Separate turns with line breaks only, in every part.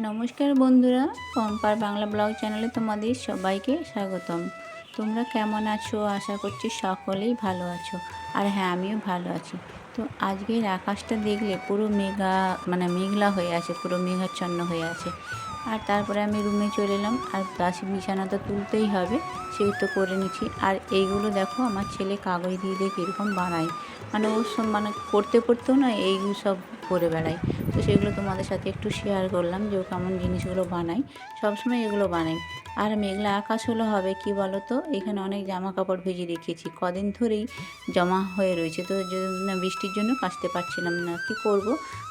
নমস্কার বন্ধুরা, পম্পার বাংলা ব্লগ চ্যানেলে তোমাদের সবাইকে স্বাগতম। তোমরা কেমন আছো? আশা করছি সকলেই ভালো আছো। আর হ্যাঁ, আমিও ভালো আছি। তো আজকের আকাশটা দেখলে পুরো মেঘলা হয়ে আছে, পুরো মেঘাচ্ছন্ন হয়ে আছে। আর তারপরে আমি রুমে চলে এলাম, আর বাসি বিছানা তো তুলতেই হবে, সেগুলো করে নিচ্ছি। আর এইগুলো দেখো, আমার ছেলে কাগজ দিয়ে দিয়ে কীরকম বানায়, ও সব পড়তে পড়তেও না এইগুলো সব করে বেড়ায়। তো সেগুলো তোমাদের সাথে একটু শেয়ার করলাম যে ও কেমন জিনিসগুলো বানাই। সবসময় এগুলো বানাই। আর মেঘলা আকাশ হলো হবে কি বলো তো, এখানে অনেক জামা কাপড় ভেজে রেখেছি, কদিন ধরেই জমা হয়ে রয়েছে। তো বৃষ্টির জন্য কাচতে পারছিলাম না, কি করব।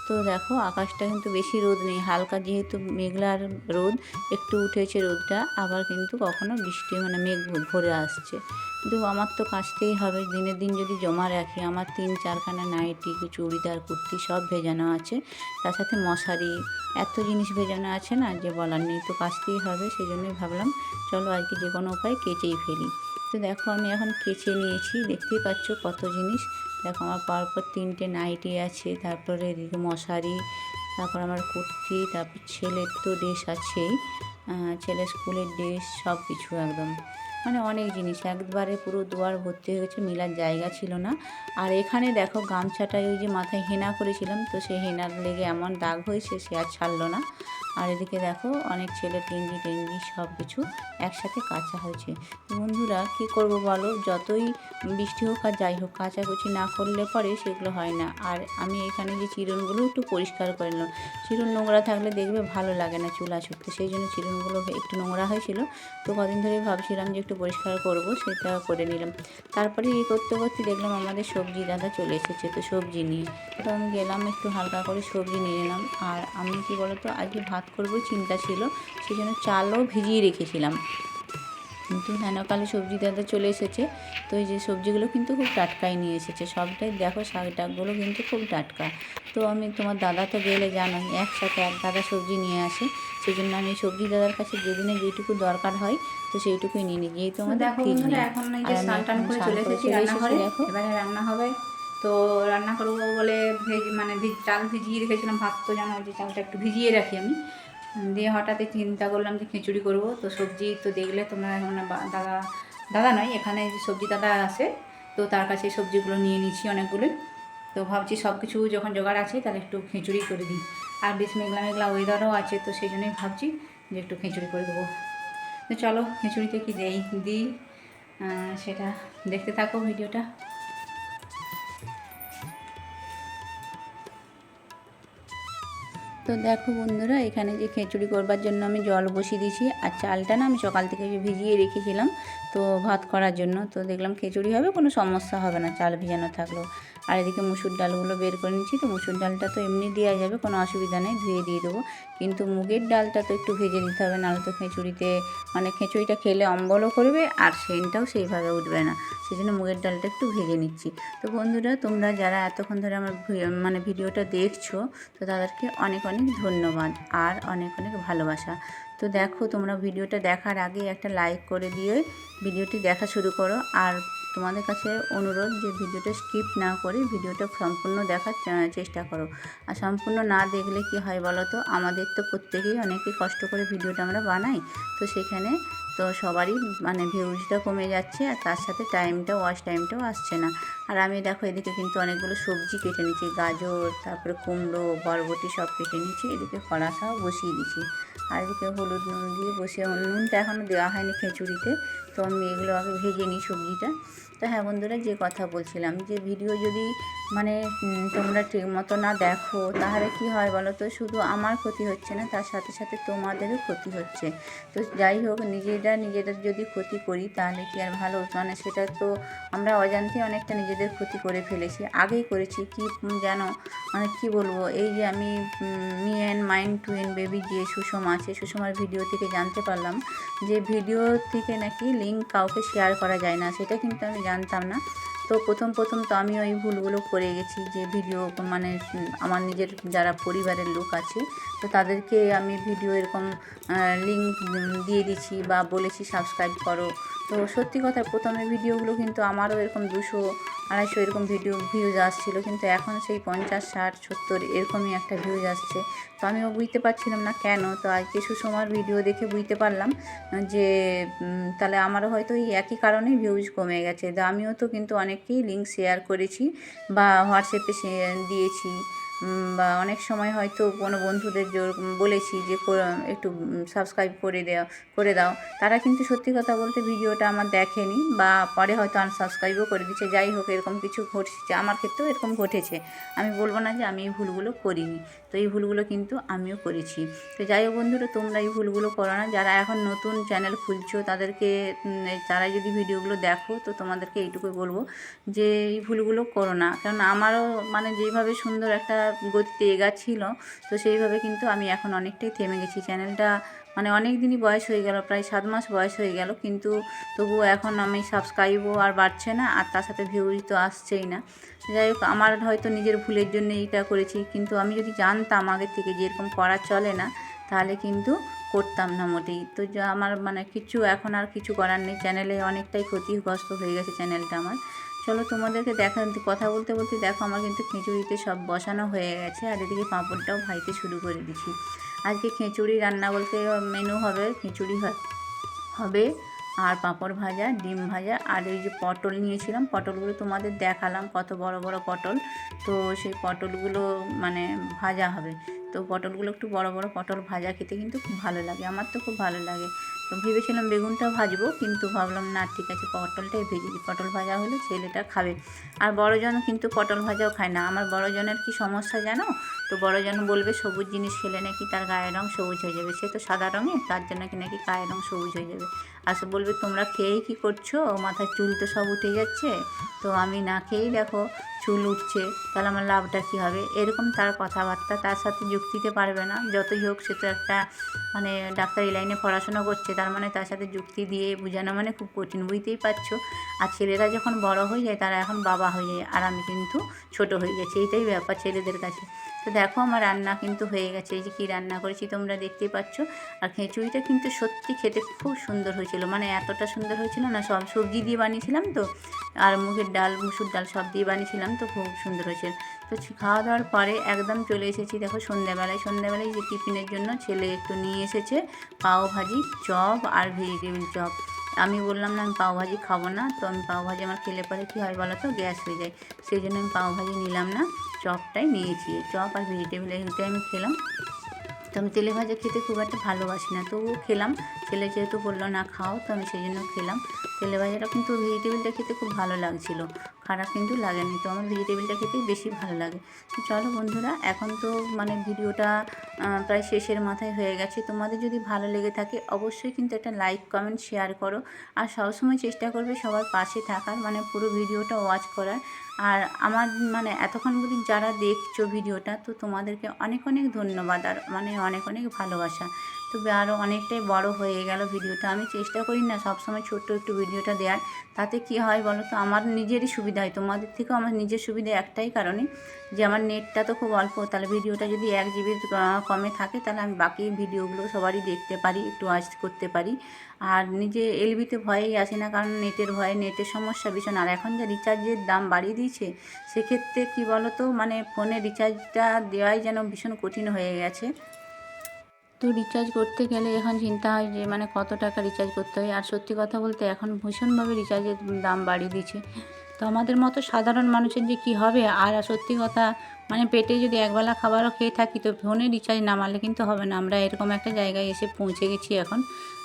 তো দেখো, আকাশটা কিন্তু বেশি রোদ নেই, হালকা যেহেতু মেঘলার রোদ, একটু উঠেছে রোদটা, আবার কিন্তু কখনো বৃষ্টি মেঘ ভরে আসছে। কিন্তু আমার তো কাচতেই হবে, দিনের দিন যদি জমা রাখি। আমার 3-4খানা নাইটি, চুড়িদার, কুর্তি সব ভেজানো আছে, তার সাথে মশারি, এত জিনিস ভেজানো আছে না যে বলার নেই। তো কাচতেই হবে, সেই জন্যই ভাবলাম চলো আজকে যে কোনো উপায় কেচেই ফেলি। তো দেখো, আমি এখন কেচে নিয়েছি, দেখতেই পাচ্ছ কত জিনিস। দেখো, আমার পরপর 3টে নাইটি আছে, তারপরে এদিকে মশারি, তারপর আমার কুর্তি, তারপর ছেলের তো ড্রেস আছেই, ছেলের স্কুলের ড্রেস, সব কিছু একদম অনেক জিনিস একবারে পুরো দুয়ার ভর্তি হয়ে গেছে, মেলার জায়গা ছিল না। আর এখানে দেখো, গামছাটায় ওই যে মাথায় হেনা করেছিলাম, তো সেই হেনার লেগে এমন দাগ হয়েছে, সে আর ছাড়লো না। আর এদিকে দেখো, অনেক ছেলের গেঞ্জি টেঞ্জি সব কিছু একসাথে কাচা হয়েছে। বন্ধুরা, কি করব বলো, যতই বৃষ্টি হোক আর যাই হোক, কাচাকুচি না করলে পরে সেগুলো হয় না। আর আমি এখানে যে চিরুনগুলো একটু পরিষ্কার করে নিলাম। চিরুন নোংরা থাকলে দেখবে ভালো লাগে না চুলা ছুটতে, সেই জন্য চিরুনগুলো একটু নোংরা হয়েছিল। তো কদিন ধরে ভাবছিলাম যে একটু পরিষ্কার করব, সেটা করে নিলাম। তারপরে এই করতে করতে দেখলাম আমাদের সবজি দাদা চলে এসেছে, তো সবজি নিয়ে তো আমি গেলাম, একটু হালকা করে সবজি নিয়ে নিলাম। আর আমি কি বলতো, আজকে ভাত করবো চিন্তা ছিল, সেই জন্য চালও ভিজিয়ে রেখেছিলাম। কিন্তু হেনকালে সবজি দাদা চলে এসেছে, তো এই যে সবজিগুলো কিন্তু খুব টাটকাই নিয়ে এসেছে সবটাই। দেখো, শাক টাকগুলো কিন্তু খুব টাটকা। তো আমি, তোমার দাদা তো গেলে জানোই, একসাথে এক গাদা সবজি নিয়ে আসে, সেই জন্য আমি সবজি দাদার কাছে যেদিনে যেইটুকু দরকার হয় তো সেইটুকুই নিয়ে নিই, যেহেতু আমাদের ফ্রিজ নেই। আর আমি এখন স্নান করে চলে এসেছি, দেখো
এবারে রান্না হবে। তো রান্না করবো বলে চাল ভিজিয়ে রেখেছিলাম, ভাত তো জানো যে চালটা একটু ভিজিয়ে রাখি আমি। দিয়ে হঠাৎই চিন্তা করলাম যে খিচুড়ি করব। তো সবজি তো দেখলে তোমরা এখন দাদা দাদা নয়, এখানে যে সবজি দাদা আছে, তো তার কাছে সবজিগুলো নিয়ে নিচ্ছি অনেকগুলোই। তো ভাবছি সব কিছু যখন জোগাড় আছে তাহলে একটু খিচুড়ি করে দিই। আর বেশ মেঘলা মেঘলা ওয়েদারও আছে, তো সেই জন্যই ভাবছি যে একটু খিচুড়ি করে দেবো। তো চলো খিচুড়িতে কি দিই সেটা দেখতে থাকো ভিডিওটা।
তো দেখো বন্ধুরা, এখানে যে খিচুড়ি করবার জন্য আমি জল বসিয়ে দিয়েছি, আর চালটা না আমি সকাল থেকে ভিজিয়ে রেখেছিলাম তো ভাত করার জন্য। তো দেখলাম খিচুড়ি হবে, কোনো সমস্যা হবে না চাল ভিজানো থাকলেও। আর এদিকে মুসুর ডালগুলো বের করে নিচ্ছি। তো মুসুর ডালটা তো এমনি দেওয়া যাবে, কোনো অসুবিধা নেই, ধুয়ে দিয়ে দেবো। কিন্তু মুগের ডালটা তো একটু ভেজে নিতে হবে, নাহলে তো খিচুড়িতে খিচুড়িটা খেলে অম্বলও করবে, আর সেন্টটাও সেইভাবে উঠবে না। সেই জন্য মুগের ডালটা একটু ভেজে নিচ্ছি। তো বন্ধুরা, তোমরা যারা এতক্ষণ ধরে আমার ভিডিওটা দেখছো, তো তাদেরকে অনেক অনেক ধন্যবাদ আর অনেক অনেক ভালোবাসা। তো দেখো, তোমরা ভিডিওটা দেখার আগে একটা লাইক করে দিয়ে ভিডিওটি দেখা শুরু করো। আর তোমাদের কাছে অনুরোধ যে ভিডিওটা স্কিপ না করে ভিডিওটা সম্পূর্ণ দেখার চেষ্টা করো। আর সম্পূর্ণ না দেখলে কি হয় বলো তো, আমাদের তো প্রত্যেকেই অনেকেই কষ্ট করে ভিডিওটা আমরা বানাই, তো সেখানে তো সবারই ভিউজটা কমে যাচ্ছে, আর তার সাথে ওয়াচ টাইমটাও আসছে না। আর আমি দেখো, এদিকে কিন্তু অনেকগুলো সবজি কেটে নিচ্ছি, গাজর, তারপরে কুমড়ো, বরবটি সব কেটে নিচ্ছি। এদিকে কড়াটাও বসিয়ে দিচ্ছি। আর এদিকে হলুদ নুন দিয়ে বসিয়ে, নুনটা এখনও দেওয়া হয়নি খিচুড়িতে, তো আমি এগুলো আগে ভেজে নিই সবজিটা। তো হ্যাঁ বন্ধুরা, যে কথা বলছিলাম, যে ভিডিও যদি তোমরা ঠিক মতো না দেখো, তাহলে কি হয় বলো তো, শুধু আমার ক্ষতি হচ্ছে না, তার সাথে সাথে তোমাদেরও ক্ষতি হচ্ছে। তো যাই হোক, নিজেদের যদি ক্ষতি করি তাহলে কি আর ভালো, সেটা তো আমরা অজান্তে অনেকটা নিজেদের ক্ষতি করে ফেলেছি, আগেই করেছি। কি যেন কি বলবো, এই যে আমি me and mind twin baby যে সুষমা আছে, সুষমার ভিডিও থেকে জানতে পারলাম যে ভিডিও থেকে নাকি লিঙ্ক কাউকে শেয়ার করা যায় না, সেটা কিন্তু আমি জানতাম না। তো প্রথম তো আমি ওই ভুলগুলো করে গেছি, যে ভিডিও আমার নিজের যারা পরিবারের লোক আছে, তো তাদেরকে আমি ভিডিও এরকম লিঙ্ক দিয়ে দিচ্ছি বা বলেছি সাবস্ক্রাইব করো। তো সত্যি কথা, প্রথমে ভিডিওগুলো কিন্তু আমারও এরকম 200
250 এরকম ভিউজ আসছিলো, কিন্তু এখন সেই 50, 60, 70 এরকমই একটা ভিউজ আসছে। তো আমিও বুঝতে পারছিলাম না কেন। তো আজ কিছু সময়ের ভিডিও দেখে বুঝতে পারলাম যে তাহলে আমারও হয়তো এই একই কারণেই ভিউজ কমে গেছে। তো আমিও তো কিন্তু অনেককেই লিঙ্ক শেয়ার করেছি বা হোয়াটসঅ্যাপে দিয়েছি, বা অনেক সময় হয়তো কোনো বন্ধুদের বলেছি যে একটু সাবস্ক্রাইব করে দাও। তারা কিন্তু সত্যি কথা বলতে ভিডিওটা আমার দেখেনি, বা পরে হয়তো আনসাবস্ক্রাইবও করে দিচ্ছে। যাই হোক, এরকম কিছু ঘটছে, আমার ক্ষেত্রেও এরকম ঘটেছে। আমি বলবো না যে আমি এই ভুলগুলো করিনি, তো এই ভুলগুলো কিন্তু আমিও করেছি। তো যাই হোক বন্ধুরা, তোমরা এই ভুলগুলো করো না। যারা এখন নতুন চ্যানেল খুলছো তাদেরকে, তারা যদি ভিডিওগুলো দেখো, তো তোমাদেরকে এইটুকুই বলবো যে এই ভুলগুলো করো না। কারণ আমারও মানে যেইভাবে সুন্দর একটা গতিতে এগাচ্ছিল, তো সেইভাবে কিন্তু আমি এখন অনেকটাই থেমে গেছি। চ্যানেলটা মানে অনেক দিনই বয়স হয়ে গেল, প্রায় 7 মাস বয়স হয়ে গেল, কিন্তু তবুও এখন আমি সাবস্ক্রাইবও আর বাড়ছে না, আর তার সাথে ভিউজ তো আসছেই না। যাই হোক, আমার হয়তো নিজের ভুলের জন্য এইটা করেছি, কিন্তু আমি যদি জানতাম আগের থেকে যে এরকম করা চলে না, তাহলে কিন্তু করতাম না মোটেই। তো যা আমার মানে কিছু এখন আর কিছু করার নেই, চ্যানেলে অনেকটাই ক্ষতিগ্রস্ত হয়ে গেছে চ্যানেলটা আমার। চলো তোমাদেরকে কথা বলতে বলতে দেখো আমার কিন্তু খিচুড়িতে সব বসানো হয়ে গেছে, আর এদিকে পাঁপড়টাও ভাইতে শুরু করে দিচ্ছি। আজকে খিচুড়ি রান্না বলতে মেনু হবে খিচুড়ি হবে, আর পাঁপড় ভাজা, ডিম ভাজা, আর এই যে পটল নিয়েছিলাম, পটলগুলো তোমাদের দেখালাম কত বড় বড় পটল। তো সেই পটলগুলো মানে ভাজা হবে। তো পটলগুলো একটু বড় বড় পটল ভাজা খেতে কিন্তু খুব ভালো লাগে, আমার তো খুব ভালো লাগে। তো ভেবেছিলাম বেগুনটা ভাজবো, কিন্তু ভাবলাম না, ঠিক আছে পটলটাই ভেজে দিই। পটল ভাজা হলে ছেলেটা খাবে। আর বড়জন কিন্তু পটল ভাজাও খায় না। আমার বড়জনের কি সমস্যা জানো? তো বড়জন বলবে সবুজ জিনিস খেলে নাকি তার গায়ের রং সবুজ হয়ে যাবে। সে তো সাদা রঙের, তার জন্য নাকি গায়ের রং সবুজ হয়ে যাবে। আর সে বলবে তোমরা খেয়েই কী করছো, মাথায় চুল তো সব উঠে যাচ্ছে। তো আমি না খেয়েই দেখো চুল উঠছে, তাহলে আমার লাভটা কী হবে? এরকম তার কথাবার্তা, তার সাথে যুক্তিতে পারবে না। যতই হোক, সে তো একটা মানে ডাক্তারি লাইনে পড়াশোনা করছে, তার মানে তার সাথে যুক্তি দিয়ে বোঝানো মানে খুব কঠিন, বুঝতেই পারছো। আর ছেলেরা যখন বড় হয়ে যায়, তারা এখন বাবা হয়ে যায়, আর আমি কিন্তু ছোট হয়ে গেছি, এইটাই ব্যাপার ছেলেদের কাছে। তো দেখো আমার রান্না কিন্তু হয়ে গেছে। এই যে কী রান্না করেছি তোমরা দেখতেই পাচ্ছ। আর খিচুড়িটা কিন্তু সত্যি খেতে খুব সুন্দর হয়েছিল, মানে এতটা সুন্দর হয়েছিল না, সব সবজি দিয়ে বানিয়েছিলাম তো, আর মুগের ডাল, মুসুর ডাল সব দিয়ে বানিয়েছিলাম, তো খুব সুন্দর হয়েছিল। তো খাওয়া দাওয়ার পরে একদম চলে এসেছি দেখো সন্ধ্যাবেলায় যে টিফিনের জন্য ছেলে একটু নিয়ে এসেছে পাও ভাজি, চপ আর ভেজিটেবিল চপ। আমি বললাম না আমি পাওভাজি খাবো না, তো আমি পাওভাজি আমার খেলে পরে কী হয় বলো তো, গ্যাস হয়ে যায়। সেই জন্য আমি পাওভাজি নিলাম না, চপটাই নিয়েছি। চপ আর ভেজিটেবিল এইটাই আমি খেলাম। তো আমি তেলে ভাজা খেতে খুব একটা ভালোবাসি না, তবুও খেলাম। ছেলে যেহেতু বললো না খাও, তো আমি সেই জন্য খেলাম তেলে ভাজাটা। কিন্তু ভেজিটেবিলটা খেতে খুব ভালো লাগছিলো, খারাপ কিন্তু লাগেনি। তো আমার ভেজিটেবিলটা খেতেই বেশি ভালো লাগে। তো চলো বন্ধুরা, এখন তো মানে ভিডিওটা প্রায় শেষের মাথায় হয়ে গেছে। তোমাদের যদি ভালো লেগে থাকে অবশ্যই কিন্তু একটা লাইক, কমেন্ট, শেয়ার করো। আর সবসময় চেষ্টা করবে সবার পাশে থাকার, মানে পুরো ভিডিওটা ওয়াচ করার। আর আমার মানে এতক্ষণ অবধি যারা দেখছো ভিডিওটা, তো তোমাদেরকে অনেক অনেক ধন্যবাদ, আর মানে অনেক অনেক ভালোবাসা। তবে আরও অনেকটাই বড় হয়ে গেল ভিডিওটা। আমি চেষ্টা করি না সবসময় ছোট্ট একটু ভিডিওটা দেওয়ার। তাতে কি হয় বলো তো, আমার নিজেরই সুবিধা হয়, তোমাদের থেকেও আমার নিজের সুবিধা একটাই কারণে, যে আমার নেটটা তো খুব অল্প। তাহলে ভিডিওটা যদি 1 GB কমে থাকে, তাহলে আমি বাকি ভিডিওগুলো সবারই দেখতে পারি, একটু ওয়াচ করতে পারি। আর নিজে এলবিতে ভয়েই আসে না, কারণ নেটের ভয়ে, নেটের সমস্যা ভীষণ। আর এখন যে রিচার্জের দাম বাড়িয়ে দিয়েছে, সেক্ষেত্রে কী বলো তো, মানে ফোনে রিচার্জটা দেওয়াই যেন ভীষণ কঠিন হয়ে গেছে। তো রিচার্জ করতে গেলে এখন চিন্তা হয় যে মানে কত টাকা রিচার্জ করতে হয়। আর সত্যি কথা বলতে এখন ভীষণভাবে রিচার্জের দাম বাড়িয়ে দিয়েছে। তো আমাদের মতো সাধারণ মানুষের যে কী হবে। আর সত্যি কথা, মানে পেটে যদি একবেলা খাবারও খেয়ে থাকি, তো ফোনে রিচার্জ না মারলে কিন্তু হবে না। আমরা এরকম একটা জায়গায় এসে পৌঁছে গেছি এখন।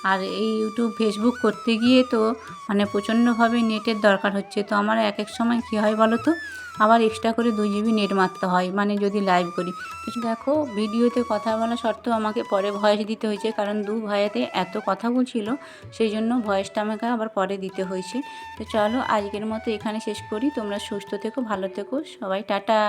আর এই ইউটিউব, ফেসবুক করতে গিয়ে তো মানে প্রচণ্ডভাবে নেটের দরকার হচ্ছে। তো আমার এক সময় কী হয় বলো তো, আবার এক্সট্রা করে 2 GB নেট মারতে হয়, মানে যদি লাইভ করি। তো দেখো ভিডিওতে কথা বলা সত্ত্বেও আমাকে পরে ভয়েস দিতে হয়েছে, কারণ 2 ভাইয়াতে এত কথা বলছিল, সেই জন্য ভয়েসটা আমাকে আবার পরে দিতে হয়েছে। তো চলো আজকের মতো এখানে শেষ করি। তোমরা সুস্থ থেকো, ভালো থেকো সবাই, টাটা।